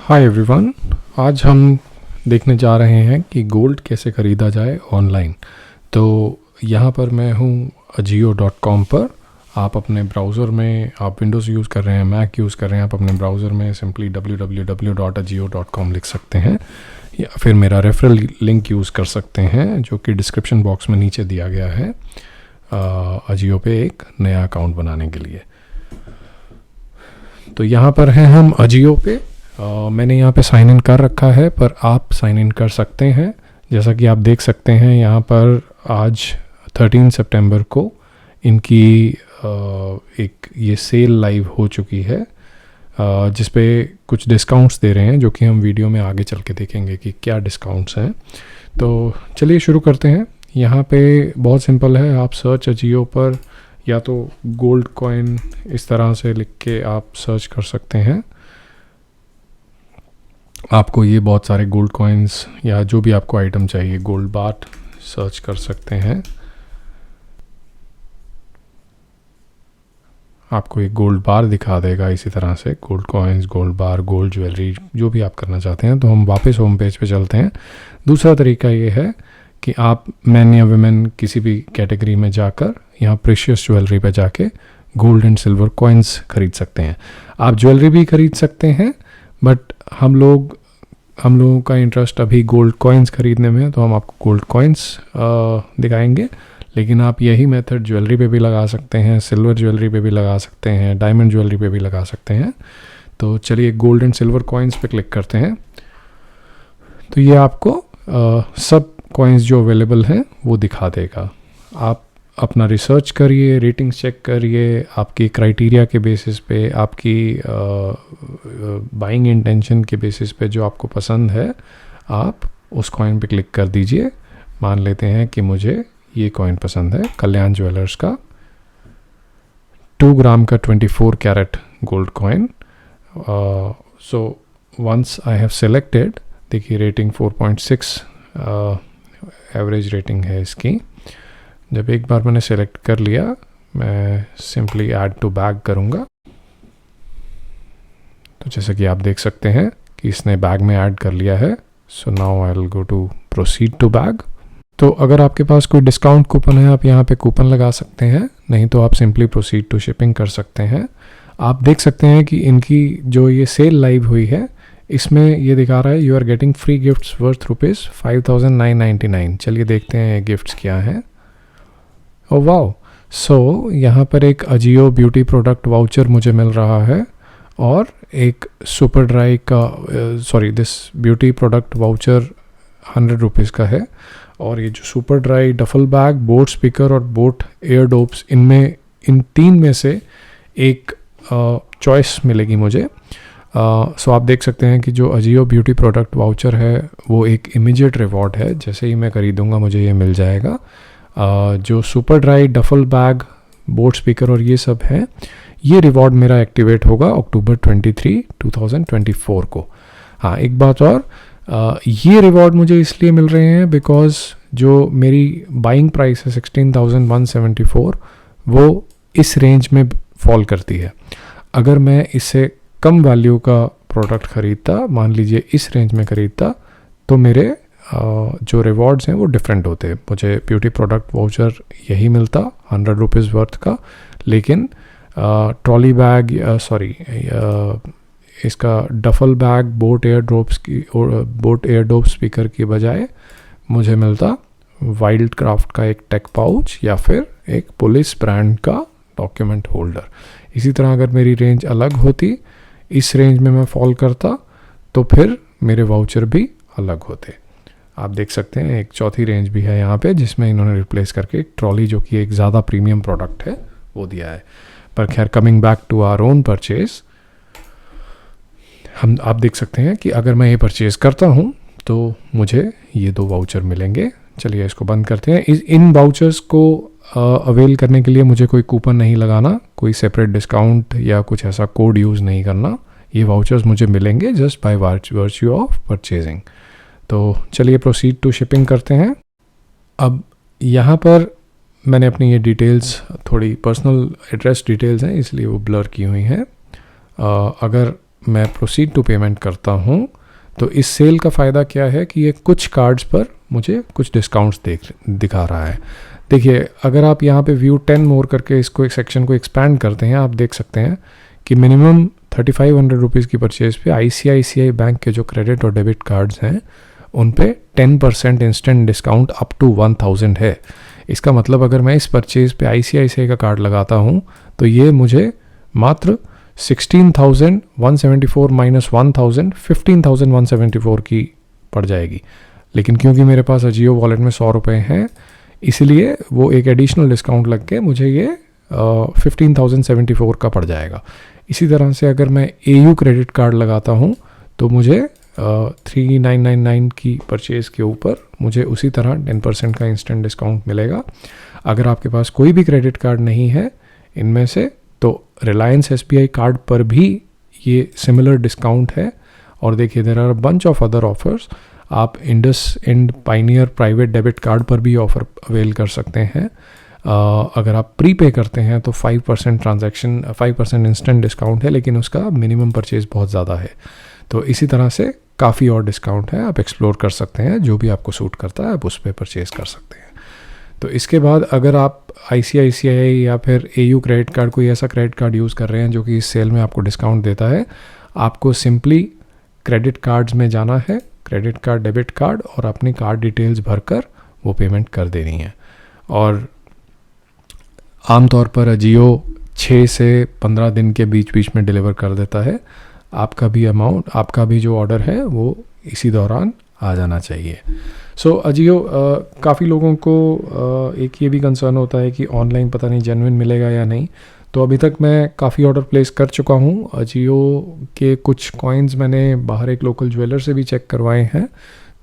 Hi everyone. आज हम देखने जा रहे हैं कि गोल्ड कैसे ख़रीदा जाए ऑनलाइन। तो यहाँ पर मैं हूँ ajio.com पर। आप अपने ब्राउज़र में, आप विंडोज़ यूज़ कर रहे हैं, मैक यूज़ कर रहे हैं, आप अपने ब्राउज़र में सिंपली www.ajio.com लिख सकते हैं या फिर मेरा रेफरल लिंक यूज़ कर सकते हैं जो कि डिस्क्रिप्शन बॉक्स में नीचे दिया गया है अजियो पे एक नया अकाउंट बनाने के लिए। तो यहाँ पर हैं हम अजियो पे। मैंने यहाँ पे साइन इन कर रखा है, पर आप साइन इन कर सकते हैं। जैसा कि आप देख सकते हैं यहाँ पर आज 13 सितंबर को इनकी एक ये सेल लाइव हो चुकी है जिस पे कुछ डिस्काउंट्स दे रहे हैं, जो कि हम वीडियो में आगे चल के देखेंगे कि क्या डिस्काउंट्स हैं। तो चलिए शुरू करते हैं। यहाँ पे बहुत सिंपल है, आप सर्च अजियो पर या तो गोल्ड कॉइन इस तरह से लिख के आप सर्च कर सकते हैं। आपको ये बहुत सारे गोल्ड कॉइन्स या जो भी आपको आइटम चाहिए, गोल्ड बार सर्च कर सकते हैं। आपको एक गोल्ड बार दिखा देगा इसी तरह से, गोल्ड कॉइन्स, गोल्ड बार, गोल्ड ज्वेलरी, जो भी आप करना चाहते हैं। तो हम वापस होम पेज पे चलते हैं। दूसरा तरीका ये है कि आप मैन या वुमेन किसी भी कैटेगरी में जाकर यहाँ प्रेशियस ज्वेलरी पे जाके गोल्ड एंड सिल्वर कॉइन्स खरीद सकते हैं। आप ज्वेलरी भी खरीद सकते हैं, बट हम लोगों का इंटरेस्ट अभी गोल्ड कॉइन्स खरीदने में है, तो हम आपको गोल्ड कॉइन्स दिखाएंगे। लेकिन आप यही मेथड ज्वेलरी पे भी लगा सकते हैं, सिल्वर ज्वेलरी पे भी लगा सकते हैं, डायमंड ज्वेलरी पे भी लगा सकते हैं। तो चलिए गोल्ड एंड सिल्वर कॉइन्स पे क्लिक करते हैं। तो ये आपको सब कॉइन्स जो अवेलेबल हैं वो दिखा देगा। आप अपना रिसर्च करिए, रेटिंग्स चेक करिए, आपकी क्राइटेरिया के बेसिस पे, आपकी बाइंग इंटेंशन के बेसिस पे जो आपको पसंद है आप उस कॉइन पे क्लिक कर दीजिए। मान लेते हैं कि मुझे ये कॉइन पसंद है, कल्याण ज्वेलर्स का 2 ग्राम का 24 carat gold coin. So once I have selected, देखिए रेटिंग 4.6 एवरेज रेटिंग है इसकी। जब एक बार मैंने सेलेक्ट कर लिया, मैं सिंपली ऐड टू बैग करूँगा। तो जैसा कि आप देख सकते हैं कि इसने बैग में ऐड कर लिया है। So now I will go to proceed to bag. तो अगर आपके पास कोई डिस्काउंट कूपन है, आप यहाँ पे कूपन लगा सकते हैं, नहीं तो आप सिंपली प्रोसीड टू शिपिंग कर सकते हैं। आप देख सकते हैं कि इनकी जो ये सेल लाइव हुई है, इसमें ये दिखा रहा है you are getting free gifts worth ₹5,999। चलिए देखते हैं ये गिफ्ट्स क्या हैं। Oh wow! सो यहाँ पर एक अजियो ब्यूटी प्रोडक्ट वाउचर मुझे मिल रहा है और एक सुपर ड्राई का this beauty product voucher 100 rupees का है। और ये जो super dry duffel bag, boat speaker और बोट एयर डोप्स, इन 3 में से एक चॉइस मिलेगी मुझे। सो आप देख सकते हैं कि जो अजियो ब्यूटी प्रोडक्ट वाउचर है वो एक इमीडिएट रिवॉर्ड है। जैसे ही मैं खरीदूंगा मुझे ये मिल जाएगा। जो super dry duffel bag, boat speaker और ये सब है, ये रिवॉर्ड मेरा एक्टिवेट होगा अक्टूबर 23, 2024 को। हाँ, एक बात और, ये रिवॉर्ड मुझे इसलिए मिल रहे हैं बिकॉज जो मेरी बाइंग प्राइस है 16,174, वो इस रेंज में फॉल करती है। अगर मैं इससे कम वैल्यू का प्रोडक्ट ख़रीदता, मान लीजिए इस रेंज में ख़रीदता, तो मेरे जो रिवॉर्ड्स हैं वो डिफरेंट होते। मुझे ब्यूटी प्रोडक्ट वाउचर यही मिलता 100 रुपीज़ वर्थ का, लेकिन ट्रॉली बैग इसका duffel bag, boat air dope speaker की बजाय मुझे मिलता वाइल्ड क्राफ्ट का एक टेक पाउच या फिर एक पुलिस ब्रांड का डॉक्यूमेंट होल्डर। इसी तरह अगर मेरी रेंज अलग होती, इस रेंज में मैं फॉल करता, तो फिर मेरे वाउचर भी अलग होते। आप देख सकते हैं एक चौथी रेंज भी है यहाँ पे, जिसमें इन्होंने रिप्लेस करके एक ट्रॉली, जो कि एक ज़्यादा प्रीमियम प्रोडक्ट है, वो दिया है। पर खैर, coming back to our own purchase, आप देख सकते हैं कि अगर मैं ये परचेज़ करता हूँ तो मुझे ये 2 वाउचर मिलेंगे। चलिए इसको बंद करते हैं। इन वाउचर्स को अवेल करने के लिए मुझे कोई कूपन नहीं लगाना, कोई सेपरेट डिस्काउंट या कुछ ऐसा कोड यूज़ नहीं करना। ये वाउचर्स मुझे मिलेंगे just by virtue of purchasing. तो चलिए प्रोसीड टू शिपिंग करते हैं। अब यहाँ पर मैंने अपनी ये डिटेल्स, थोड़ी पर्सनल एड्रेस डिटेल्स हैं इसलिए वो ब्लर की हुई हैं। अगर मैं प्रोसीड टू पेमेंट करता हूँ तो इस सेल का फ़ायदा क्या है कि ये कुछ कार्ड्स पर मुझे कुछ डिस्काउंट्स दिखा रहा है। देखिए, अगर आप यहाँ पे व्यू 10 मोर करके इसको एक सेक्शन को एक्सपैंड करते हैं, आप देख सकते हैं कि मिनिमम 3500 रुपीज़ की परचेज़ पे ICICI बैंक के जो क्रेडिट और डेबिट कार्ड्स हैं उन पे 10% इंस्टेंट डिस्काउंट अप टू 1000 है। इसका मतलब अगर मैं इस परचेज़ पे ICICI का कार्ड लगाता हूँ तो ये मुझे मात्र 16,174 माइनस 1000 15,174 की पड़ जाएगी। लेकिन क्योंकि मेरे पास अजियो वॉलेट में 100 रुपये हैं, इसलिए वो एक एडिशनल डिस्काउंट लग के मुझे ये 15,074 का पड़ जाएगा। इसी तरह से अगर मैं AU क्रेडिट कार्ड लगाता हूँ तो मुझे 3999 की परचेज़ के ऊपर मुझे उसी तरह 10% का इंस्टेंट डिस्काउंट मिलेगा। अगर आपके पास कोई भी क्रेडिट कार्ड नहीं है इनमें से तो रिलायंस SBI कार्ड पर भी ये सिमिलर डिस्काउंट है। और देखिए, there are a bunch of other offers. आप IndusInd Pioneer private debit card पर भी ऑफ़र अवेल कर सकते हैं। अगर आप प्रीपे करते हैं तो 5% इंस्टेंट डिस्काउंट है, लेकिन उसका मिनिमम परचेज़ बहुत ज़्यादा है। तो इसी तरह से काफ़ी और डिस्काउंट है, आप एक्सप्लोर कर सकते हैं। जो भी आपको सूट करता है आप उस पर परचेज़ कर सकते हैं। तो इसके बाद अगर आप ICICI या फिर AU क्रेडिट कार्ड, कोई ऐसा क्रेडिट कार्ड यूज़ कर रहे हैं जो कि इस सेल में आपको डिस्काउंट देता है, आपको सिंपली क्रेडिट कार्ड्स में जाना है, क्रेडिट कार्ड, डेबिट कार्ड, और अपनी कार्ड डिटेल्स भरकर वो पेमेंट कर देनी है। और आमतौर पर अजियो 6 से 15 दिन के बीच में डिलीवर कर देता है। आपका भी जो ऑर्डर है वो इसी दौरान आ जाना चाहिए। सो अजियो, काफ़ी लोगों को एक ये भी कंसर्न होता है कि ऑनलाइन पता नहीं जेन्युइन मिलेगा या नहीं। तो अभी तक मैं काफ़ी ऑर्डर प्लेस कर चुका हूँ। अजियो के कुछ कॉइन्स मैंने बाहर एक लोकल ज्वेलर से भी चेक करवाए हैं,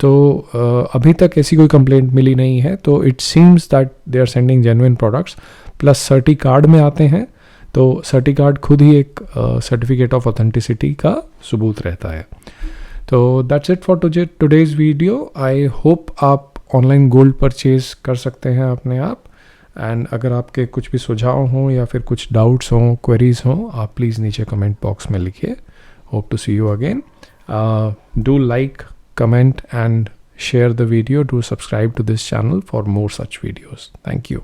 तो अभी तक ऐसी कोई कंप्लेंट मिली नहीं है। तो it seems that they are sending genuine products. Plus सर्टी कार्ड में आते हैं तो सर्टी कार्ड खुद ही एक सर्टिफिकेट ऑफ ऑथेंटिसिटी का सबूत रहता है। तो that's it for today's video. I hope आप ऑनलाइन गोल्ड परचेज़ कर सकते हैं अपने आप। एंड अगर आपके कुछ भी सुझाव हों या फिर कुछ डाउट्स हों, क्वेरीज हों, आप प्लीज़ नीचे कमेंट बॉक्स में लिखिए। Hope to see you again. Do like, comment and share the video. Do subscribe to this channel for more such videos. Thank you.